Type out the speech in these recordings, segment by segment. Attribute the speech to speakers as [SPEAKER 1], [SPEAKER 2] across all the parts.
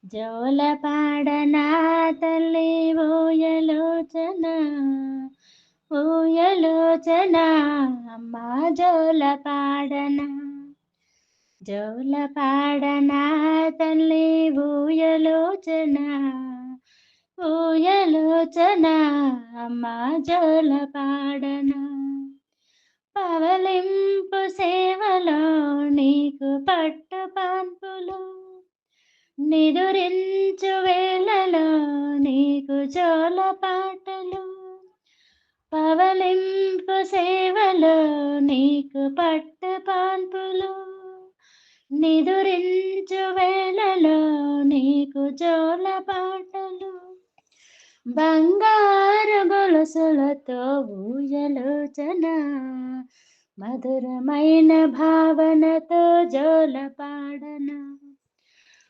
[SPEAKER 1] జోల పాడనా తల్లి ఊయలోచన ఊయలోచన అమ్మ జోల పాడనా జోల పాడనా తల్లి ఊయలోచన ఊయలోచన అమ్మ జోల పాడనా పవలింపు సేవలో నీకు పట్టు పాన్పులు నిదురించు వేళలో నీకు జోల పాటలు పవలింపు సేవలో నీకు పట్టు పాన్పులు నిదురించు వేళలో నీకు జోల పాటలు బంగారు గొలుసులతో ఊయలోచన మధురమైన భావనతో జోల పాడనా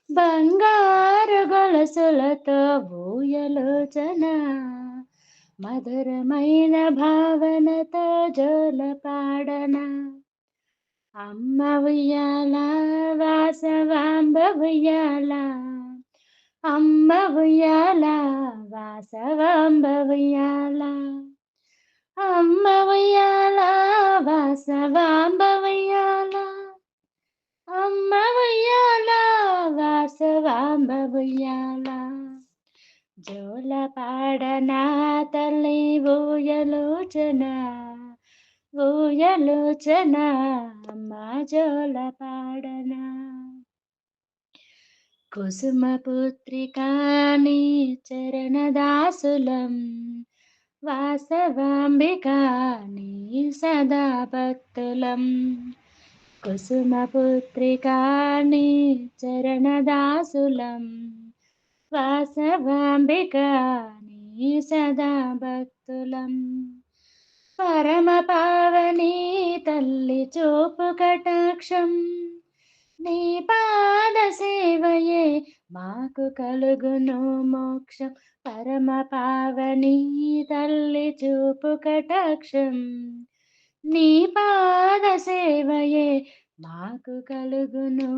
[SPEAKER 1] బంగారు గొలుసులతో ఊయలోచన మధురమైన భావనతో జోల పాడనా అమ్మ ఉయ్యాల వాసవాంబ ఉయ్యాల అమ్మ ఉయ్యాల వాసవాంబ ఉయ్యాల అమ్మ ఉయ్యాల వాసవాంబ ఉయ్యాల అమ్మ ఉయ్యాల వాసవాంబ ఉయ్యాల జోల పాడనా తల్లి ఊయలోచన ఊయలోచన అమ్మ జోల పాడనా కుసుమ పుత్రికాని చరణదాసులం వాసవాంబికాని సదా భక్తులం కుసుమ పుత్రికాని చరణదాసులం వాసవాంబికాని సదా భక్తులం పరమ పావని తల్లి చూపు కటాక్షం నీ పాద సేవయే మాకు కలుగును మోక్షం పరమ పావని తల్లి చూపు కటాక్షం నీ పాద సేవయే మాకు కలుగును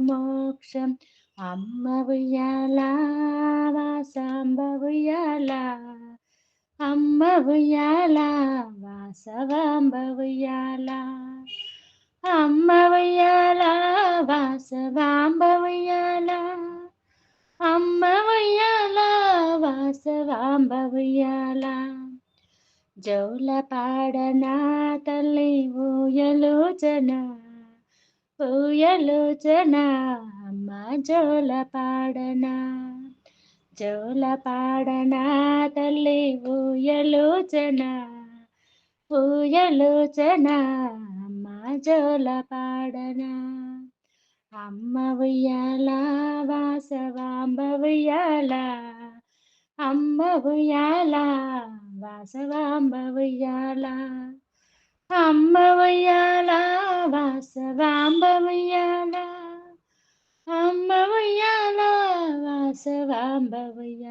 [SPEAKER 1] మోక్షం అమ్మ ఉయ్యాల వాసాంబ ఉయ్యాల అమ్మ ఉయ్యాల వాసవాంబ ఉయ్యాల అమ్మ ఉయ్యాల వాసవాంబ ఉయ్యాల అమ్మ ఉయ్యాల వాసవాంబ ఉయ్యాల జోల పాడనా తల్లి ఊయలోచన ఊయలోచన అమ్మ జోల పాడనా జోల పాడనా తల్లి ఊయలోచన ఊయలోచన అమ్మ జోల పాడనా అమ్మ ఉయ్యాల వాసవాంబ ఉయ్యాల అమ్మ ఉయ్యాల వాసవాంబ ఉయ్యాల అమ్మ ఉయ్యాల వాసవాంబ ఉయ్యాల అమ్మ ఉయ్యాల వాసవాంబ ఉయ్యాల